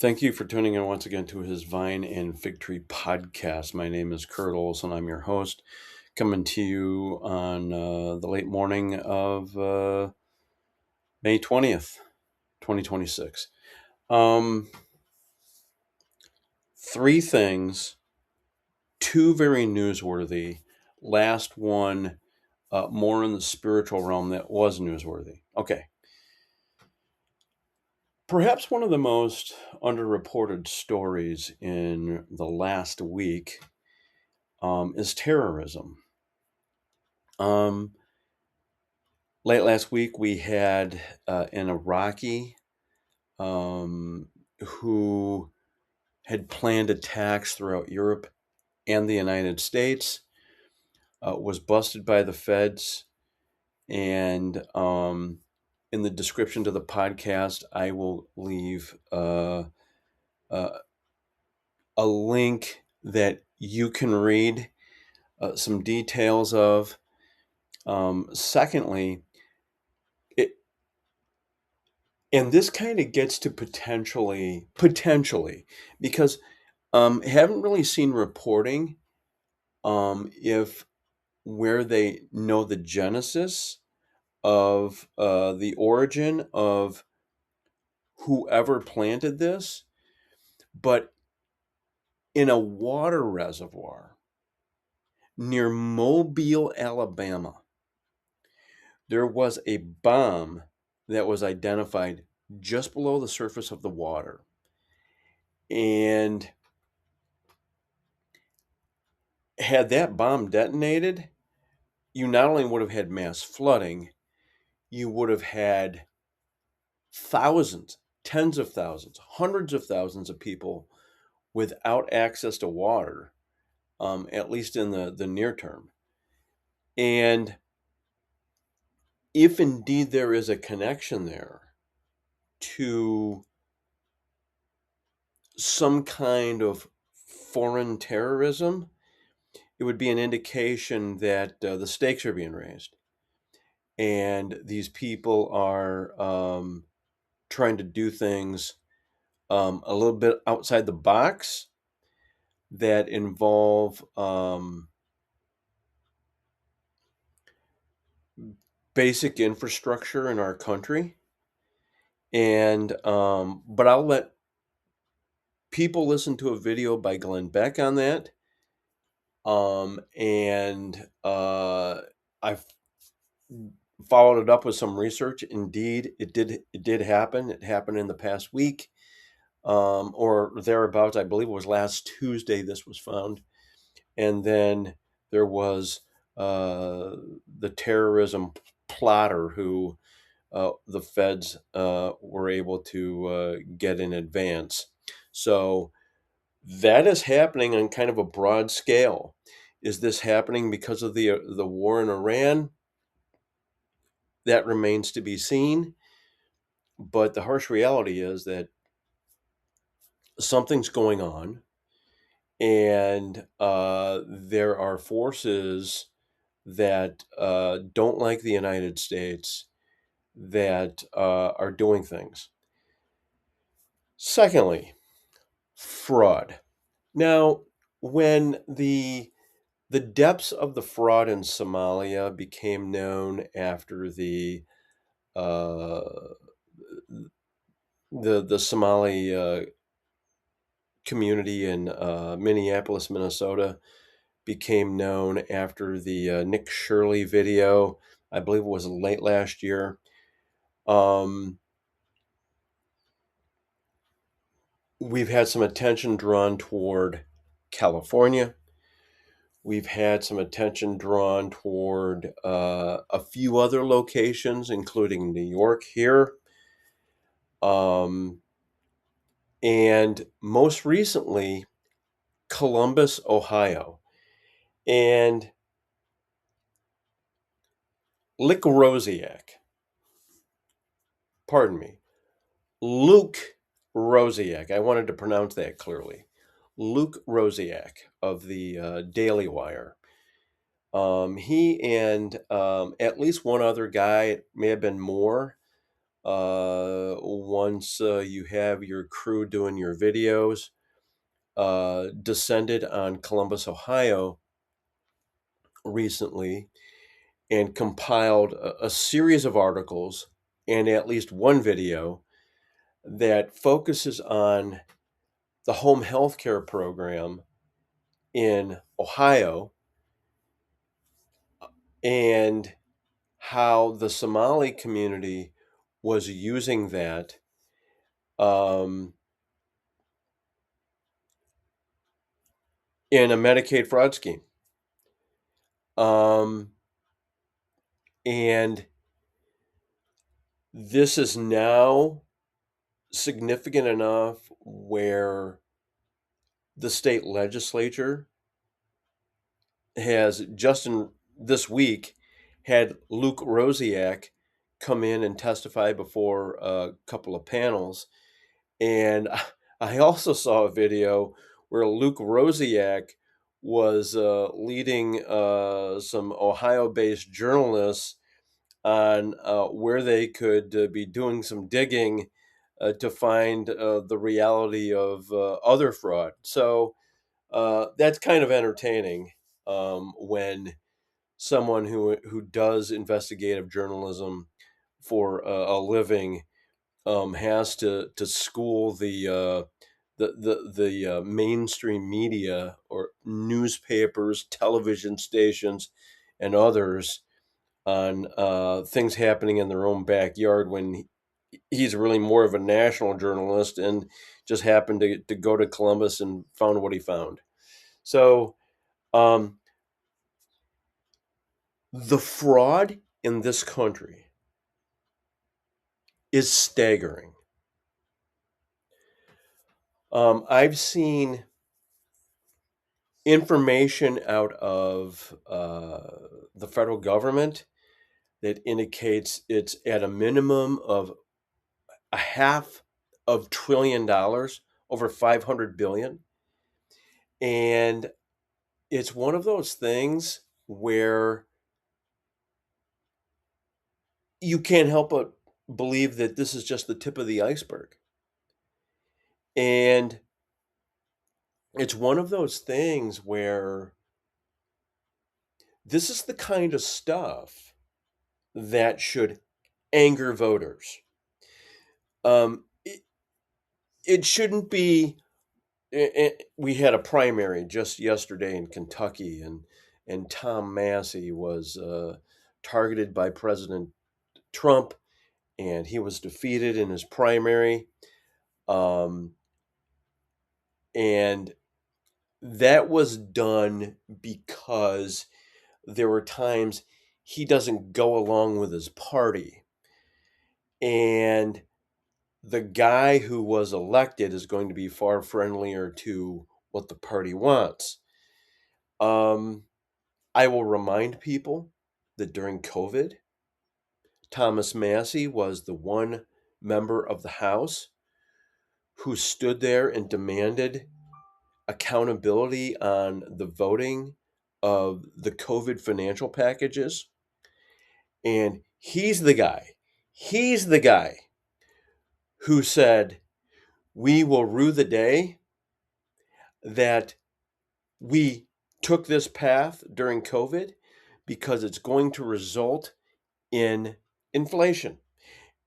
Thank you for tuning in once again to his Vine and Fig Tree podcast. My name is Kurt Olson. I'm your host, coming to you on the late morning of May 20th, 2026. Um, Three things, two very newsworthy. Last one, more in the spiritual realm that was newsworthy. Okay. Perhaps one of the most underreported stories in the last week is terrorism. Um, Late last week, we had an Iraqi who had planned attacks throughout Europe and the United States, was busted by the feds. And in the description to the podcast, I will leave uh, a link that you can read some details of. Secondly, it, and this kind of gets to potentially, because haven't really seen reporting if where they know the genesis of the origin of whoever planted this, but in a water reservoir near Mobile, Alabama, there was a bomb that was identified just below the surface of the water. And had that bomb detonated, you not only would have had mass flooding, you would have had thousands, tens of thousands, hundreds of thousands of people without access to water, at least in the near term. And if indeed there is a connection there to some kind of foreign terrorism, it would be an indication that the stakes are being raised. And these people are trying to do things a little bit outside the box that involve basic infrastructure in our country. And but I'll let people listen to a video by Glenn Beck on that. And I've followed it up with some research. Indeed, it did happen. It happened in the past week, or thereabouts. I believe it was last Tuesday this was found. And then there was the terrorism plotter who the feds were able to get in advance. So that is happening on kind of a broad scale. Is this happening because of the war in Iran? That remains to be seen. But the harsh reality is that something's going on, and there are forces that don't like the United States that are doing things. Secondly, fraud. Now, when the depths of the fraud in Somalia became known after uh, the Somali community in Minneapolis, Minnesota, became known after the Nick Shirley video. I believe it was late last year. We've had some attention drawn toward California. We've had some attention drawn toward a few other locations, including New York here. And most recently, Columbus, Ohio. And Lick Rosiak, pardon me, Luke Rosiak. I wanted to pronounce that clearly. Luke Rosiak of the Daily Wire. He and at least one other guy, it may have been more, once you have your crew doing your videos, descended on Columbus, Ohio recently and compiled a series of articles and at least one video that focuses on the home health care program in Ohio and how the Somali community was using that um, in a Medicaid fraud scheme. Um, and this is now significant enough where the state legislature has just in this week had Luke Rosiak come in and testify before a couple of panels. And I also saw a video where Luke Rosiak was leading some Ohio based journalists on where they could be doing some digging to find the reality of other fraud. So that's kind of entertaining when someone who does investigative journalism for a living has to school the mainstream media or newspapers, television stations, and others on things happening in their own backyard when he's really more of a national journalist and just happened to go to Columbus and found what he found. So um, the fraud in this country is staggering. I've seen information out of the federal government that indicates it's at a minimum of a half of $1 trillion, over 500 billion. And it's one of those things where you can't help but believe that this is just the tip of the iceberg. And it's one of those things where this is the kind of stuff that should anger voters. It shouldn't be. We had a primary just yesterday in Kentucky, and Tom Massey was targeted by President Trump, and he was defeated in his primary. Um, and that was done because there were times he doesn't go along with his party. And the guy who was elected is going to be far friendlier to what the party wants. Um, I will remind people that during COVID, Thomas Massey was the one member of the House who stood there and demanded accountability on the voting of the COVID financial packages. And he's the guy who said, we will rue the day that we took this path during COVID because it's going to result in inflation.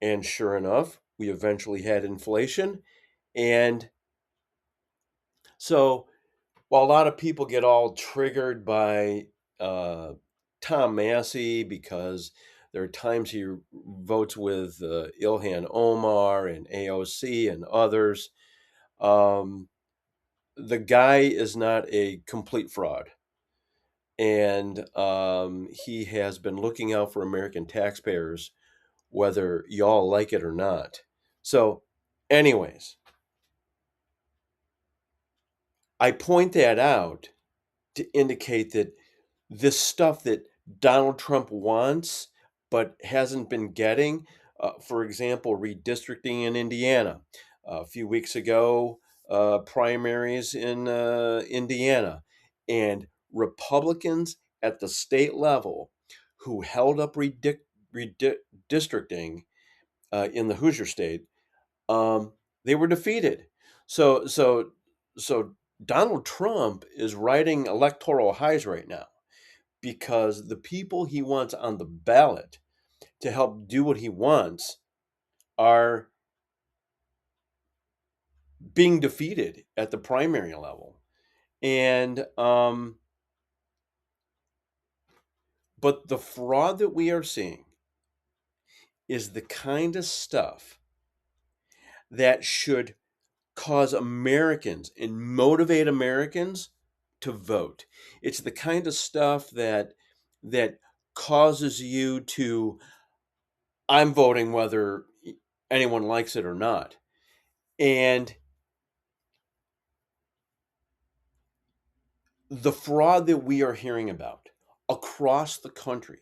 And sure enough, we eventually had inflation. And so while a lot of people get all triggered by uh, Tom Massey because there are times he votes with Ilhan Omar and AOC and others, um, the guy is not a complete fraud. And he has been looking out for American taxpayers, whether y'all like it or not. So, anyways, I point that out to indicate that this stuff that Donald Trump wants but hasn't been getting, for example, redistricting in Indiana. A few weeks ago, primaries in Indiana. And Republicans at the state level who held up redistricting in the Hoosier State, um, they were defeated. So so so Donald Trump is riding electoral highs right now because the people he wants on the ballot to help do what he wants are being defeated at the primary level. And but the fraud that we are seeing is the kind of stuff that should cause Americans and motivate Americans to vote. It's the kind of stuff that causes you to, I'm voting whether anyone likes it or not. And the fraud that we are hearing about across the country,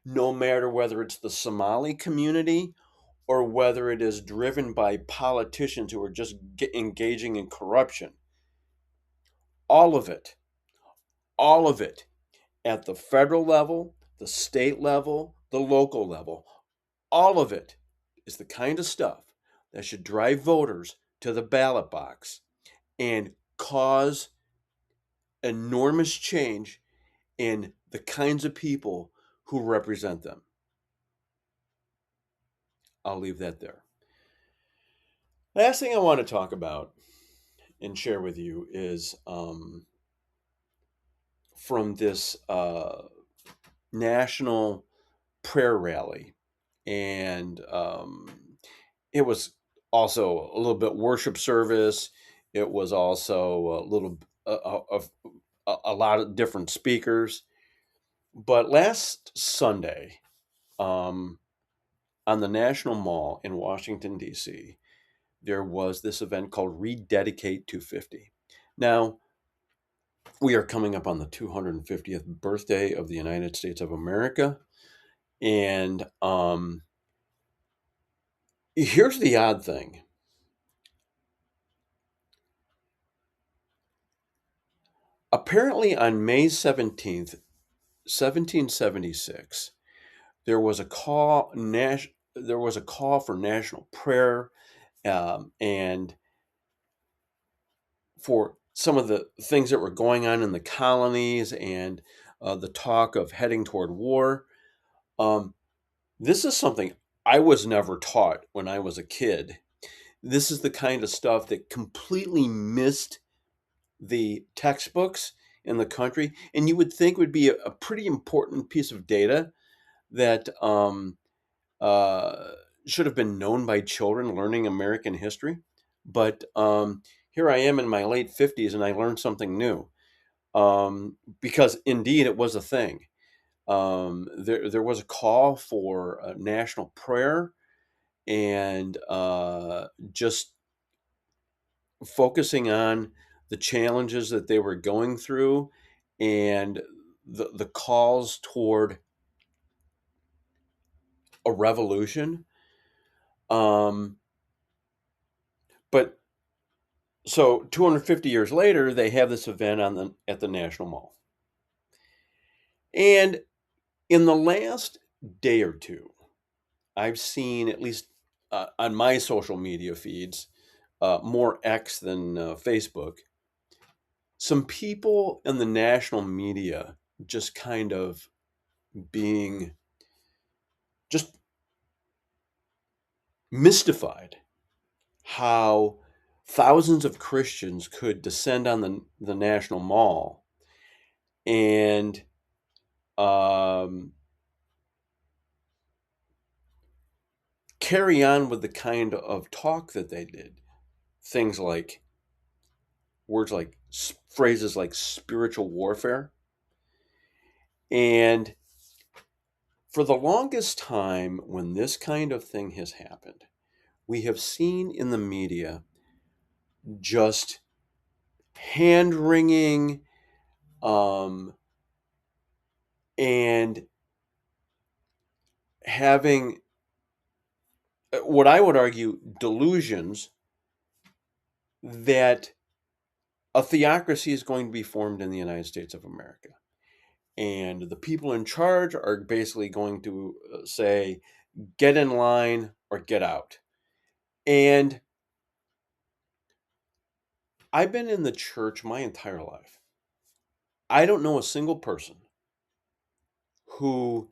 no matter whether it's the Somali community or whether it is driven by politicians who are just engaging in corruption, all of it, all of it at the federal level, the state level, the local level, all of it is the kind of stuff that should drive voters to the ballot box and cause enormous change in the kinds of people who represent them. I'll leave that there. Last thing I want to talk about and share with you is from this national prayer rally. And it was also a little bit worship service. It was also a little of a lot of different speakers. But last Sunday, um, on the National Mall in Washington, D.C., there was this event called Rededicate 250. Now, we are coming up on the 250th birthday of the United States of America. And here's the odd thing. Apparently, on May 17th, 1776, there was a call. There was a call for national prayer, and for some of the things that were going on in the colonies and the talk of heading toward war. Um, this is something I was never taught when I was a kid. This is the kind of stuff that completely missed the textbooks in the country, and you would think would be a pretty important piece of data that uh, should have been known by children learning American history. But here I am in my late 50s, and I learned something new because indeed it was a thing. There was a call for national prayer and just focusing on the challenges that they were going through and the calls toward a revolution. Um, but so 250 years later, they have this event at the National Mall. And in the last day or two, I've seen, at least on my social media feeds, more X than Facebook, some people in the national media just kind of being just mystified how thousands of Christians could descend on the National Mall and um, carry on with the kind of talk that they did. Things like words like phrases like spiritual warfare. And for the longest time, when this kind of thing has happened, we have seen in the media just hand wringing and having what I would argue delusions that a theocracy is going to be formed in the United States of America. And the people in charge are basically going to say, get in line, or get out. And I've been in the church my entire life. I don't know a single person who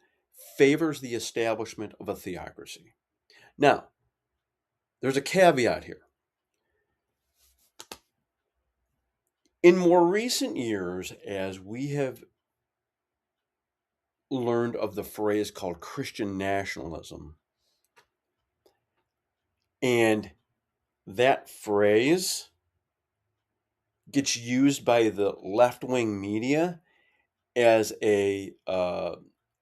favors the establishment of a theocracy. Now, there's a caveat here. In more recent years, as we have learned of the phrase called Christian nationalism, and that phrase gets used by the left-wing media as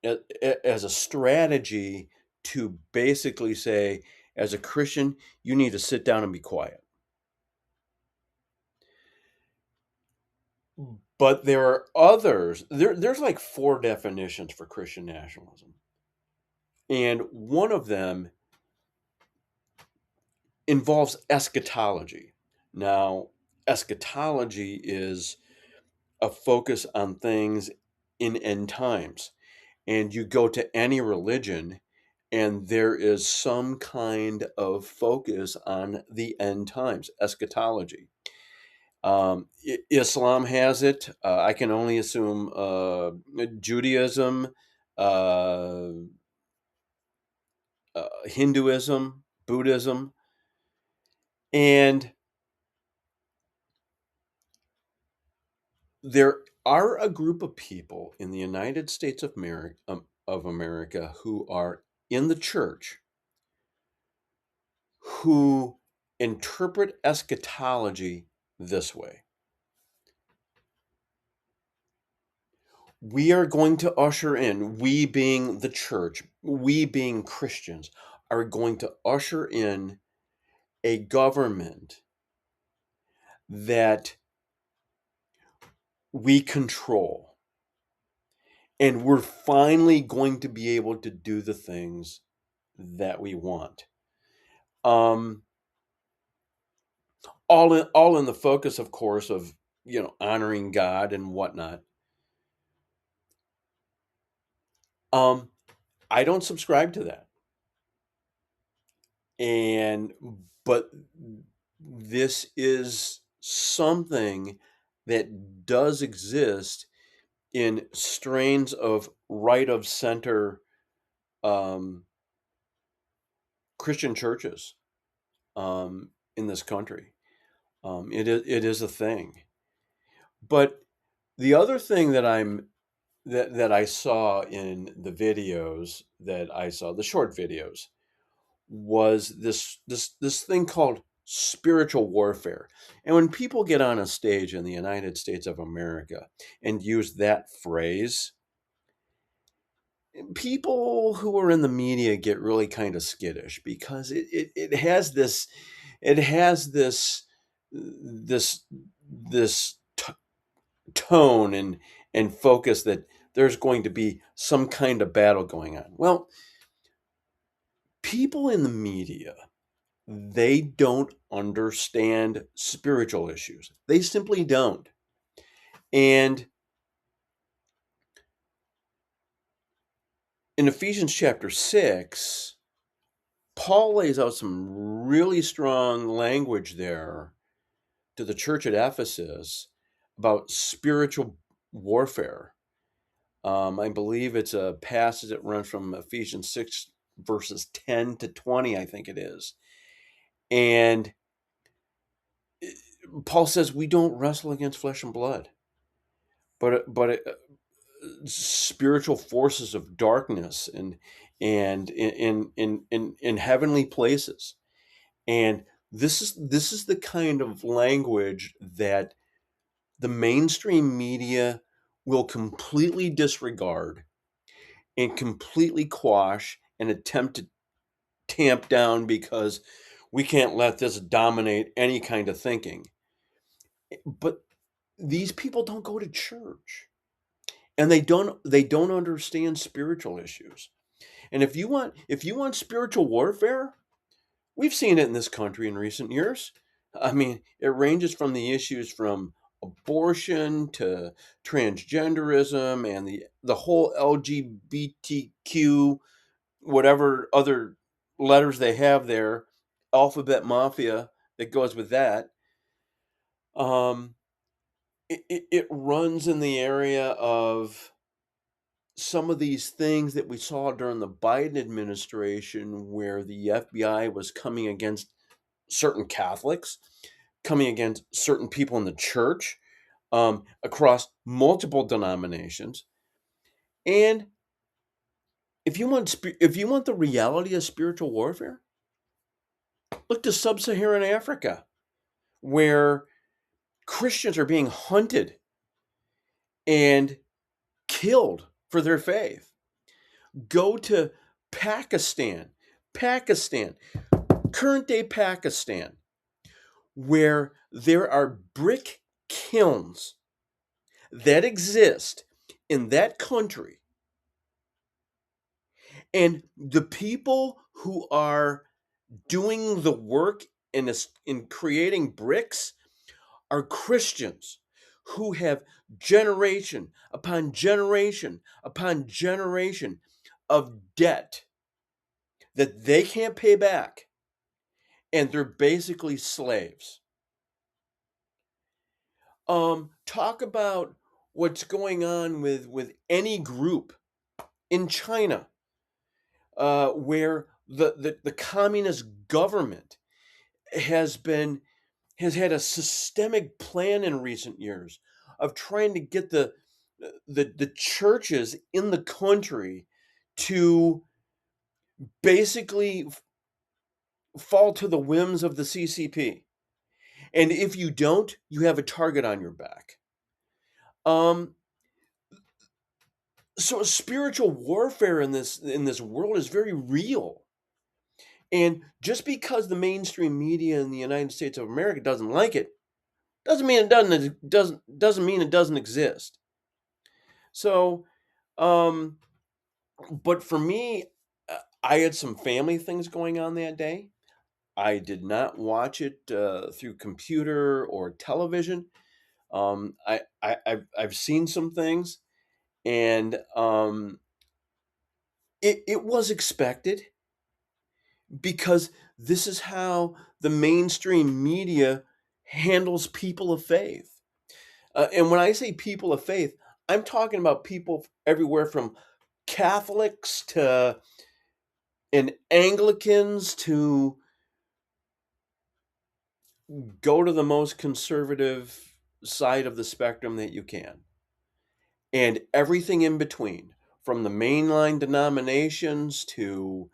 as a strategy to basically say, as a Christian, you need to sit down and be quiet. But there are others. There's like 4 definitions for Christian nationalism, and one of them involves eschatology. Now, eschatology is a focus on things in end times. And you go to any religion, and there is some kind of focus on the end times, eschatology. Islam has it. I can only assume Judaism, uh, Hinduism, Buddhism. And there are a group of people in the United States of America who are in the church who interpret eschatology this way. We are going to usher in, we being the church, we being Christians, are going to usher in a government that we control. And we're finally going to be able to do the things that we want. Um, all in the focus, of course, of honoring God and whatnot. Um, I don't subscribe to that. And but this is something that does exist in strains of right of center um, Christian churches in this country. It is a thing. But the other thing that I saw in the videos that I saw, the short videos, was this thing called spiritual warfare. And when people get on a stage in the United States of America and use that phrase, people who are in the media get really kind of skittish because it has this this tone and focus that there's going to be some kind of battle going on. Well, people in the media, they don't understand spiritual issues. They simply don't. And in Ephesians chapter 6, Paul lays out some really strong language there to the church at Ephesus about spiritual warfare. I believe it's a passage that runs from Ephesians 6, verses 10 to 20, I think it is. And Paul says we don't wrestle against flesh and blood, but spiritual forces of darkness and in heavenly places. And this is the kind of language that the mainstream media will completely disregard and completely quash and attempt to tamp down because we can't let this dominate any kind of thinking. But these people don't go to church, and they don't understand spiritual issues. And if you want spiritual warfare, we've seen it in this country in recent years. I mean, it ranges from the issues from abortion to transgenderism and the whole LGBTQ, whatever other letters they have there, alphabet mafia that goes with that. Um, it runs in the area of some of these things that we saw during the Biden administration, where the FBI was coming against certain Catholics, coming against certain people in the church, across multiple denominations. And if you want the reality of spiritual warfare, look to sub-Saharan Africa, where Christians are being hunted and killed for their faith. Go to Pakistan, Pakistan, current day Pakistan, where there are brick kilns that exist in that country. And the people who are doing the work in creating bricks are Christians who have generation upon generation upon generation of debt that they can't pay back, and they're basically slaves. Talk about what's going on with any group in China, where the communist government has been has had a systemic plan in recent years of trying to get the churches in the country to basically fall to the whims of the CCP. And if you don't, you have a target on your back. Um, so spiritual warfare in this world is very real. And just because the mainstream media in the United States of America doesn't like it, doesn't mean it doesn't exist. So, um, but for me, I had some family things going on that day. I did not watch it through computer or television. I've seen some things, and it was expected, because this is how the mainstream media handles people of faith. And when I say people of faith, I'm talking about people everywhere from Catholics to and Anglicans to go to the most conservative side of the spectrum that you can, and everything in between, from the mainline denominations to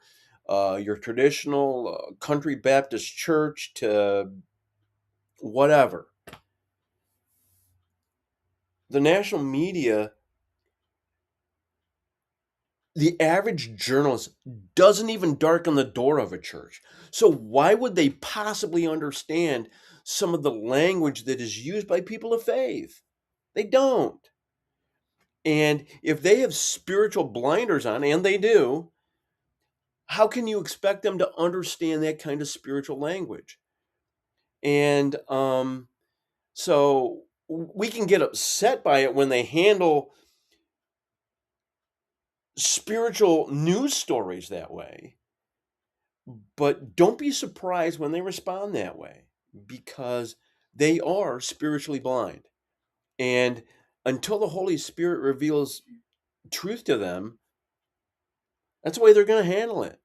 your traditional country Baptist church to whatever. The national media, the average journalist doesn't even darken the door of a church. So why would they possibly understand some of the language that is used by people of faith? They don't. And if they have spiritual blinders on, and they do, how can you expect them to understand that kind of spiritual language? And so we can get upset by it when they handle spiritual news stories that way, but don't be surprised when they respond that way, because they are spiritually blind. And until the Holy Spirit reveals truth to them, that's the way they're going to handle it.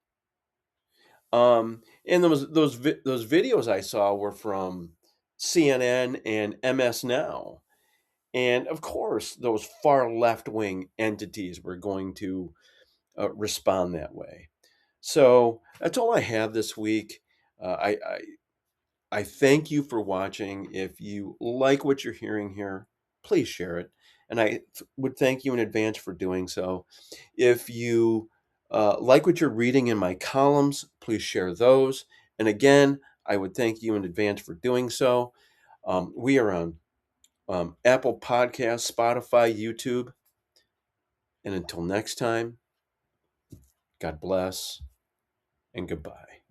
And those videos I saw were from CNN and MS Now, and of course, those far left wing entities were going to respond that way. So that's all I have this week. I thank you for watching. If you like what you're hearing here, please share it, and would thank you in advance for doing so. If you like what you're reading in my columns, please share those. And again, I would thank you in advance for doing so. We are on Apple Podcasts, Spotify, YouTube. And until next time, God bless and goodbye.